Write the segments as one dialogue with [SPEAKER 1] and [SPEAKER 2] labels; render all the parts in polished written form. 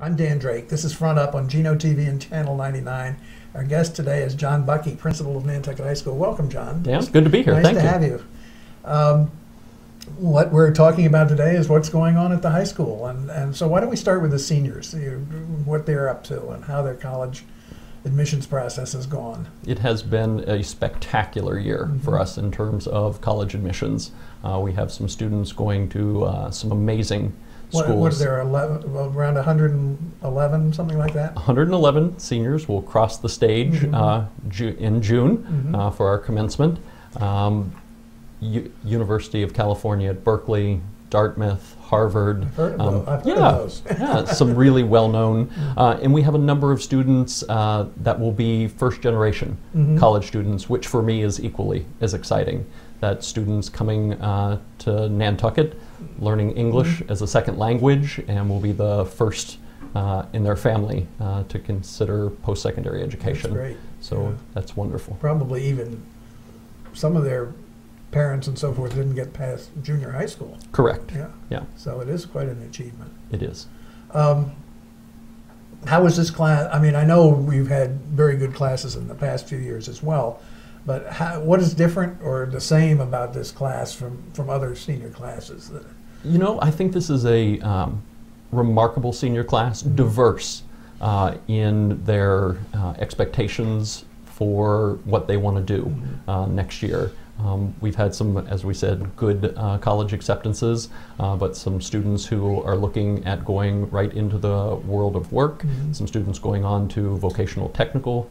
[SPEAKER 1] I'm Dan Drake. This is Front Up on Geno TV and Channel 99. Our guest today is John Buckey, principal of Nantucket High School. Welcome, John.
[SPEAKER 2] Dan, good to be here.
[SPEAKER 1] Nice
[SPEAKER 2] Thank
[SPEAKER 1] to
[SPEAKER 2] you.
[SPEAKER 1] have you. What we're talking about today is what's going on at the high school. And so why don't we start with the seniors, what they're up to and how their college admissions process has gone.
[SPEAKER 2] It has been a spectacular year for us in terms of college admissions. We have some students going to some amazing schools.
[SPEAKER 1] What is there, around 111, something like that?
[SPEAKER 2] 111 seniors will cross the stage in June for our commencement. University of California at Berkeley, Dartmouth, Harvard.
[SPEAKER 1] I've heard of those.
[SPEAKER 2] Yeah, some really well-known. And we have a number of students that will be first-generation college students, which for me is equally as exciting. That students coming to Nantucket, learning English as a second language, and will be the first in their family to consider post-secondary education.
[SPEAKER 1] That's great.
[SPEAKER 2] So that's wonderful.
[SPEAKER 1] Probably even some of their parents and so forth didn't get past junior high school.
[SPEAKER 2] Correct.
[SPEAKER 1] Yeah. So it is quite an achievement.
[SPEAKER 2] It is.
[SPEAKER 1] How was this class? I mean, I know we've had very good classes in the past few years as well, but what is different or the same about this class from other senior classes?
[SPEAKER 2] You know, I think this is a remarkable senior class, diverse in their expectations for what they want to do next year. We've had some, as we said, good college acceptances, but some students who are looking at going right into the world of work, some students going on to vocational technical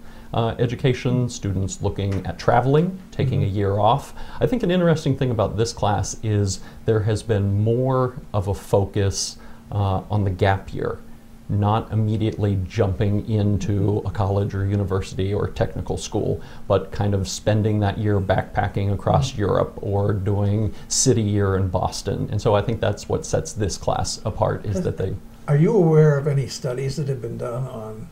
[SPEAKER 2] education, students looking at traveling, taking a year off. I think an interesting thing about this class is there has been more of a focus on the gap year, not immediately jumping into a college or university or technical school, but kind of spending that year backpacking across Europe or doing city year in Boston. And so I think that's what sets this class apart, is that they...
[SPEAKER 1] Are you aware of any studies that have been done on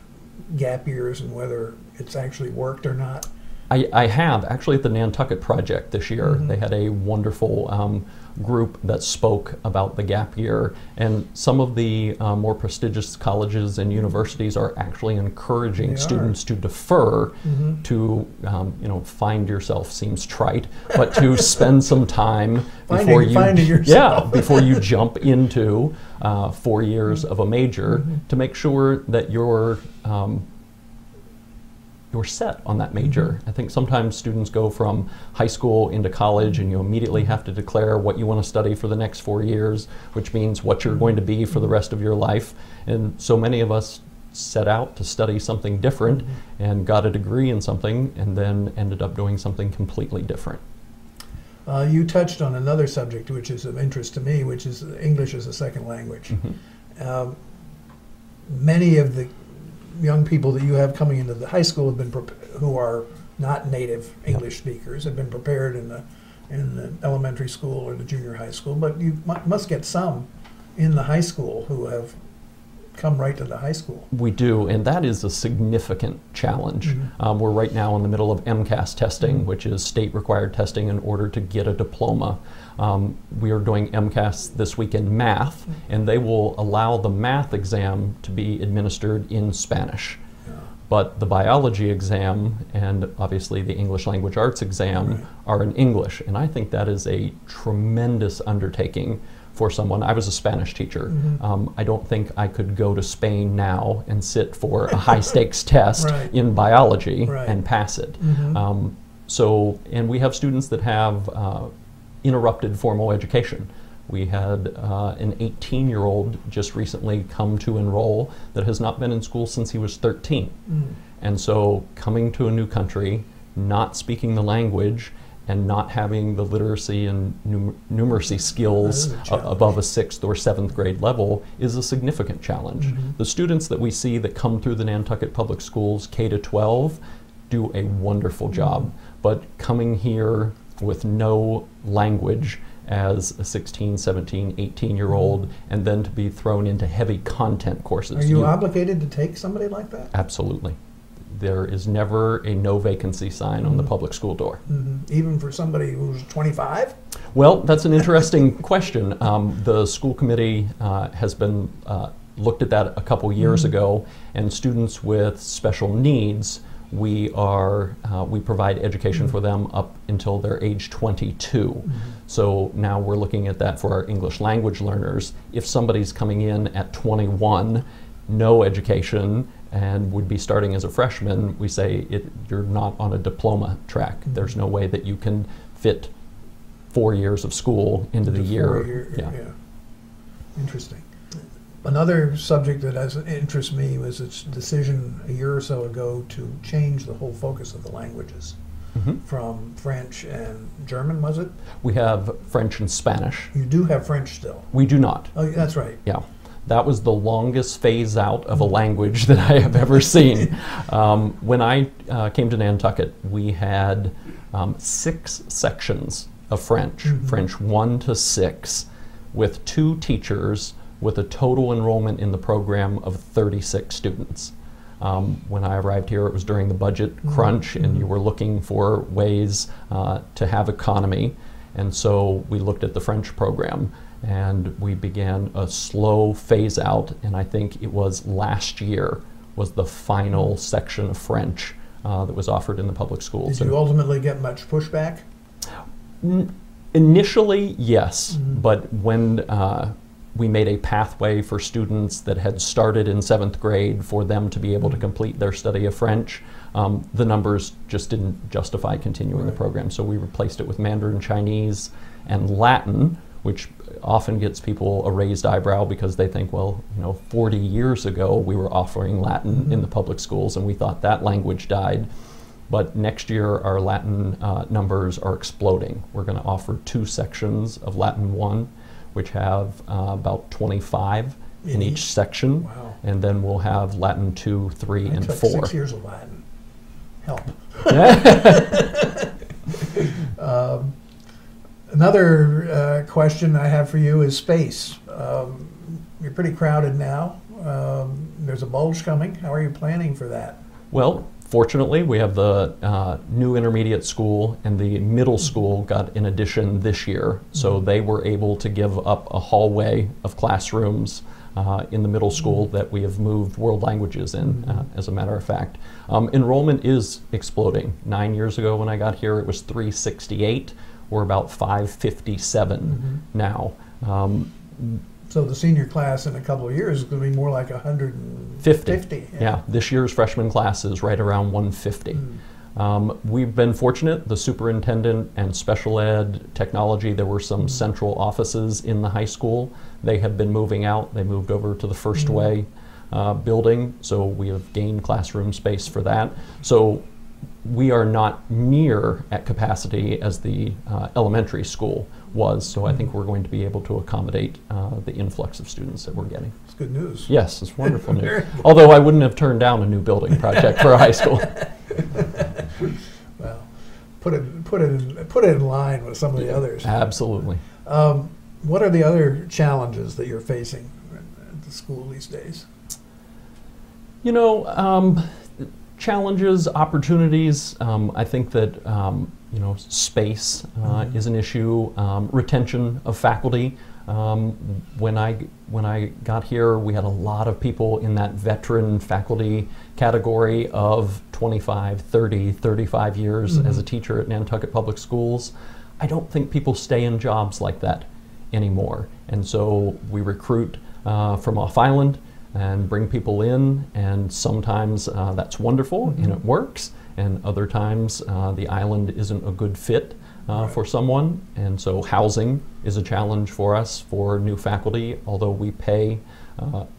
[SPEAKER 1] gap years and whether it's actually worked or not?
[SPEAKER 2] I have. Actually, at the Nantucket Project this year, they had a wonderful group that spoke about the gap year, and some of the more prestigious colleges and universities are actually encouraging students to defer to, you know, find yourself seems trite, but to spend some time before before you jump into 4 years of a major to make sure that you're set on that major. I think sometimes students go from high school into college and you immediately have to declare what you want to study for the next 4 years, which means what you're going to be for the rest of your life. And so many of us set out to study something different and got a degree in something and then ended up doing something completely different.
[SPEAKER 1] You touched on another subject which is of interest to me, which is English as a second language. Many of the young people that you have coming into the high school have been who are not native English speakers, have been prepared in the elementary school or the junior high school, but you must get some in the high school who have come right to the high school. We
[SPEAKER 2] do, and that is a significant challenge. We're right now in the middle of MCAS testing, which is state required testing in order to get a diploma. We are doing MCAS this week in math, and they will allow the math exam to be administered in Spanish. But the biology exam and obviously the English language arts exam are in English, and I think that is a tremendous undertaking for someone. I was a Spanish teacher. I don't think I could go to Spain now and sit for a high stakes test in biology and pass it. And we have students that have interrupted formal education. We had an 18-year-old just recently come to enroll that has not been in school since he was 13. And so coming to a new country, not speaking the language, and not having the literacy and numeracy skills above a 6th or 7th grade level is a significant challenge. The students that we see that come through the Nantucket Public Schools K to 12 do a wonderful job, but coming here with no language as a 16, 17, 18-year-old, and then to be thrown into heavy content courses.
[SPEAKER 1] Are you obligated to take somebody like that?
[SPEAKER 2] Absolutely. There is never a no vacancy sign on the public school door.
[SPEAKER 1] Even for somebody who's 25?
[SPEAKER 2] Well, that's an interesting question. The school committee has been looked at that a couple years ago, and students with special needs, we provide education for them up until they're age 22. So now we're looking at that for our English language learners. If somebody's coming in at 21, no education, and would be starting as a freshman, we say you're not on a diploma track. There's no way that you can fit 4 years of school into the year.
[SPEAKER 1] Yeah. Interesting. Another subject that interests me was its decision a year or so ago to change the whole focus of the languages from French and German, was it?
[SPEAKER 2] We have French and Spanish.
[SPEAKER 1] You do have French still?
[SPEAKER 2] We do not.
[SPEAKER 1] Oh, that's right.
[SPEAKER 2] Yeah. That was the longest phase out of a language that I have ever seen. When I came to Nantucket, we had 6 sections of French, French 1 to 6, with 2 teachers with a total enrollment in the program of 36 students. When I arrived here, it was during the budget crunch, and you were looking for ways to have economy. And so we looked at the French program, and we began a slow phase out, and I think it was last year was the final section of French that was offered in the public schools.
[SPEAKER 1] Did you ultimately get much pushback?
[SPEAKER 2] Initially, yes, but when we made a pathway for students that had started in 7th grade for them to be able to complete their study of French, the numbers just didn't justify continuing the program. So we replaced it with Mandarin Chinese and Latin, which often gets people a raised eyebrow because they think, well, 40 years ago we were offering Latin in the public schools and we thought that language died. But next year our Latin numbers are exploding. We're going to offer 2 sections of Latin 1, which have about 25 in each section.
[SPEAKER 1] Wow.
[SPEAKER 2] And then we'll have Latin 2, 3, and 4.
[SPEAKER 1] I took 6 years of Latin. Help. Another question I have for you is space. You're pretty crowded now. There's a bulge coming. How are you planning for that?
[SPEAKER 2] Well, fortunately, we have the new intermediate school, and the middle school got an addition this year. So they were able to give up a hallway of classrooms in the middle school that we have moved world languages in, as a matter of fact. Enrollment is exploding. 9 years ago when I got here, it was 368. We're about 557 now.
[SPEAKER 1] So the senior class in a couple of years is going to be more like 150.
[SPEAKER 2] Yeah, this year's freshman class is right around 150. We've been fortunate. The superintendent and special ed technology, there were some central offices in the high school. They have been moving out. They moved over to the First Way building, so we have gained classroom space for that. So we are not near at capacity as the elementary school was, so I think we're going to be able to accommodate the influx of students that we're getting.
[SPEAKER 1] It's good news.
[SPEAKER 2] Yes, it's wonderful news. Although I wouldn't have turned down a new building project for a high school.
[SPEAKER 1] Well, put it in line with some of the others.
[SPEAKER 2] Absolutely.
[SPEAKER 1] What are the other challenges that you're facing at the school these days?
[SPEAKER 2] Challenges, opportunities. I think that space is an issue. Retention of faculty. When I got here, we had a lot of people in that veteran faculty category of 25, 30, 35 years as a teacher at Nantucket Public Schools. I don't think people stay in jobs like that anymore, and so we recruit from off island and bring people in, and sometimes that's wonderful and it works, and other times the island isn't a good fit for someone, and so housing is a challenge for us for new faculty. Although we pay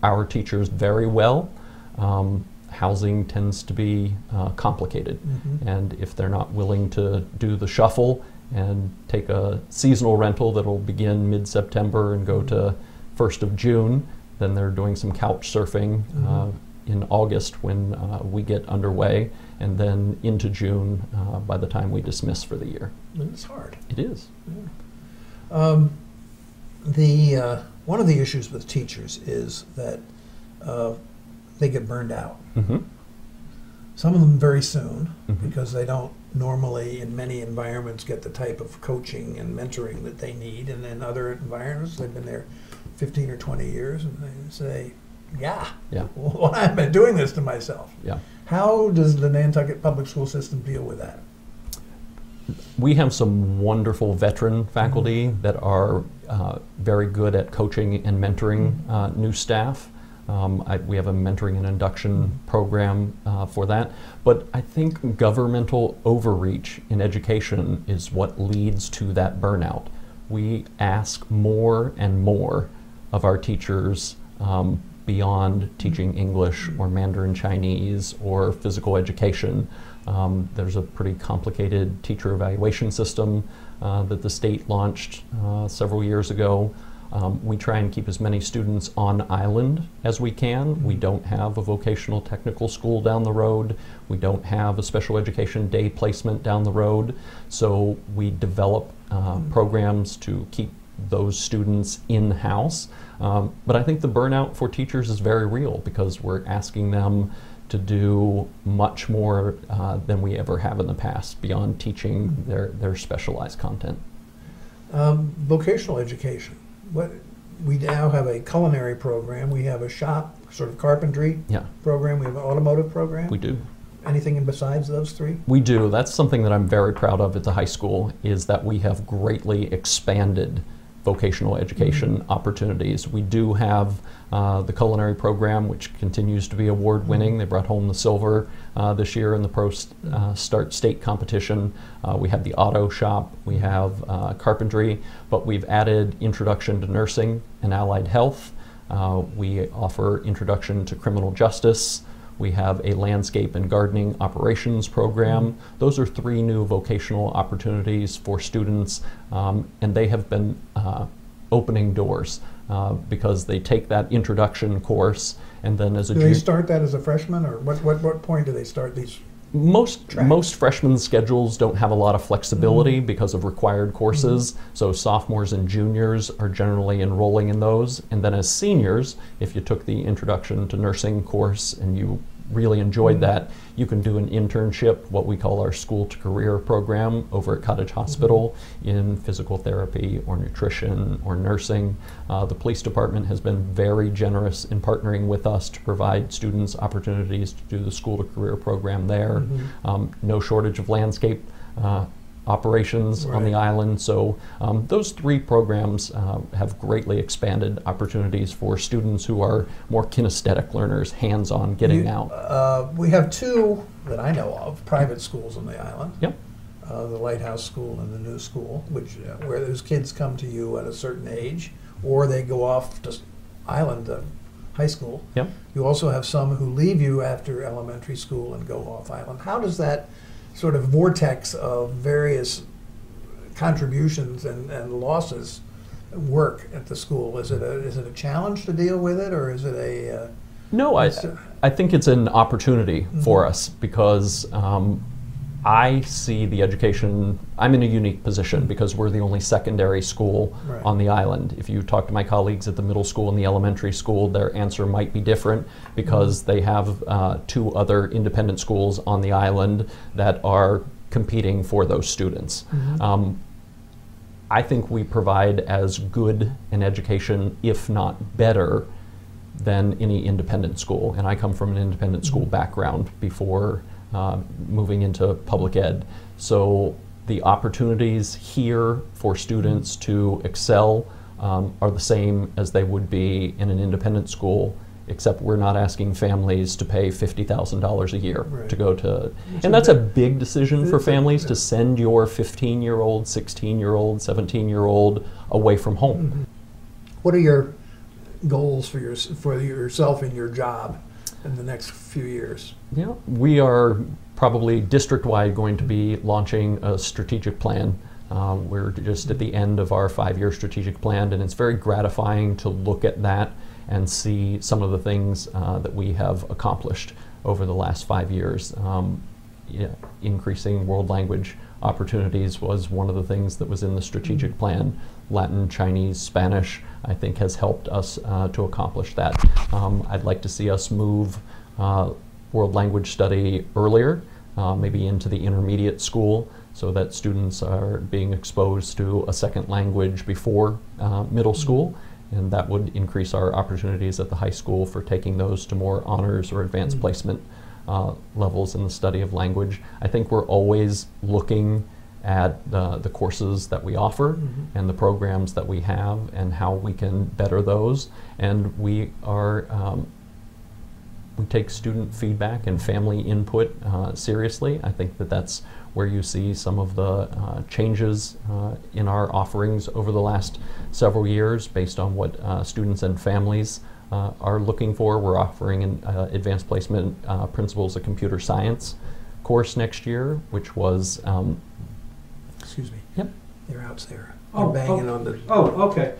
[SPEAKER 2] our teachers very well, housing tends to be complicated, and if they're not willing to do the shuffle and take a seasonal rental that'll begin mid-September and go to 1st of June, then they're doing some couch surfing in August when we get underway, and then into June by the time we dismiss for the year.
[SPEAKER 1] It's hard.
[SPEAKER 2] It is.
[SPEAKER 1] Yeah. One of the issues with teachers is that they get burned out. Some of them very soon, because they don't normally in many environments get the type of coaching and mentoring that they need, and in other environments they've been there 15 or 20 years, and they say, yeah,
[SPEAKER 2] Yeah.
[SPEAKER 1] well, I've been doing this to myself.
[SPEAKER 2] Yeah.
[SPEAKER 1] How does the Nantucket public school system deal with that?
[SPEAKER 2] We have some wonderful veteran faculty that are very good at coaching and mentoring new staff. We have a mentoring and induction program for that. But I think governmental overreach in education is what leads to that burnout. We ask more and more of our teachers beyond teaching English or Mandarin Chinese or physical education. There's a pretty complicated teacher evaluation system that the state launched several years ago. We try and keep as many students on island as we can. We don't have a vocational technical school down the road. We don't have a special education day placement down the road. So we develop programs to keep those students in-house. But I think the burnout for teachers is very real because we're asking them to do much more than we ever have in the past beyond teaching their specialized content.
[SPEAKER 1] Vocational education. We now have a culinary program. We have a shop, sort of carpentry program. We have an automotive program.
[SPEAKER 2] We do.
[SPEAKER 1] Anything in besides those three?
[SPEAKER 2] We do. That's something that I'm very proud of at the high school, is that we have greatly expanded vocational education opportunities. We do have the culinary program, which continues to be award-winning. They brought home the silver this year in the Pro Start State competition. We have the auto shop, we have carpentry, but we've added introduction to nursing and allied health. We offer introduction to criminal justice. We have a landscape and gardening operations program. Those are 3 new vocational opportunities for students, and they have been opening doors because they take that introduction course, and then as a
[SPEAKER 1] do they start that as a freshman, or what point do they start these?
[SPEAKER 2] Most freshman schedules don't have a lot of flexibility because of required courses, so sophomores and juniors are generally enrolling in those. And then as seniors, if you took the Introduction to Nursing course and you really enjoyed that, you can do an internship, what we call our School to Career program, over at Cottage Hospital in physical therapy or nutrition or nursing. The police department has been very generous in partnering with us to provide students opportunities to do the School to Career program there. No shortage of landscape operations on the island. So those 3 programs have greatly expanded opportunities for students who are more kinesthetic learners, hands-on, getting out.
[SPEAKER 1] We have 2 that I know of, private schools on the island.
[SPEAKER 2] Yep.
[SPEAKER 1] The Lighthouse School and the New School, which where those kids come to you at a certain age, or they go off to island to high school.
[SPEAKER 2] Yep.
[SPEAKER 1] You also have some who leave you after elementary school and go off island. How does that sort of vortex of various contributions and losses work at the school? Is it a challenge to deal with it, or is it a
[SPEAKER 2] no, I think it's an opportunity for us because I see the education, I'm in a unique position because we're the only secondary school on the island. If you talk to my colleagues at the middle school and the elementary school, their answer might be different because they have 2 other independent schools on the island that are competing for those students. I think we provide as good an education, if not better, than any independent school. And I come from an independent school background before moving into public ed. So the opportunities here for students to excel are the same as they would be in an independent school, except we're not asking families to pay $50,000 a year to go to, and that's a big decision for families to send your 15-year-old, 16-year-old, 17-year-old away from home.
[SPEAKER 1] What are your goals for yourself and your job in the next few years?
[SPEAKER 2] Yeah, we are probably district-wide going to be launching a strategic plan. We're just at the end of our 5-year strategic plan, and it's very gratifying to look at that and see some of the things that we have accomplished over the last 5 years. Increasing world language opportunities was one of the things that was in the strategic plan. Latin, Chinese, Spanish, I think has helped us to accomplish that. I'd like to see us move world language study earlier, maybe into the intermediate school, so that students are being exposed to a second language before middle school. and that would increase our opportunities at the high school for taking those to more honors or advanced placement levels in the study of language. I think we're always looking at the courses that we offer and the programs that we have and how we can better those. And we are we take student feedback and family input seriously. I think that that's where you see some of the changes in our offerings over the last several years based on what students and families are looking for. We're offering an advanced placement principles of computer science course next year, which was
[SPEAKER 1] Excuse me.
[SPEAKER 2] Yep.
[SPEAKER 1] They're out there.
[SPEAKER 3] Oh,
[SPEAKER 1] They're banging on the.
[SPEAKER 3] Oh, okay.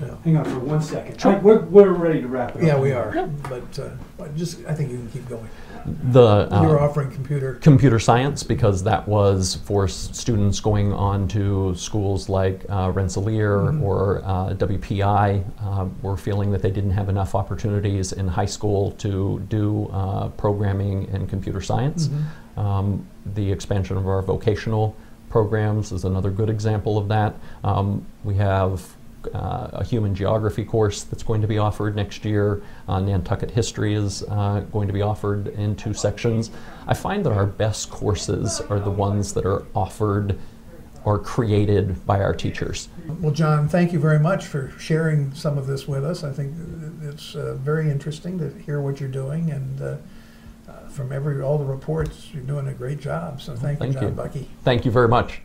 [SPEAKER 1] Yeah.
[SPEAKER 3] Hang on for 1 second.
[SPEAKER 2] Sure.
[SPEAKER 3] We're ready to wrap it up.
[SPEAKER 1] Yeah, we are.
[SPEAKER 2] Yep.
[SPEAKER 1] But just, I think you can keep going.
[SPEAKER 2] the
[SPEAKER 1] You're offering
[SPEAKER 2] computer science, because that was for students going on to schools like Rensselaer or WPI. Were feeling that they didn't have enough opportunities in high school to do programming and computer science. The expansion of our vocational programs is another good example of that. We have a human geography course that's going to be offered next year. Nantucket history is going to be offered in 2 sections. I find that our best courses are the ones that are offered or created by our teachers.
[SPEAKER 1] Well, John, thank you very much for sharing some of this with us. I think it's very interesting to hear what you're doing, and from all the reports, you're doing a great job. So thank you, John Buckey.
[SPEAKER 2] Thank you very much.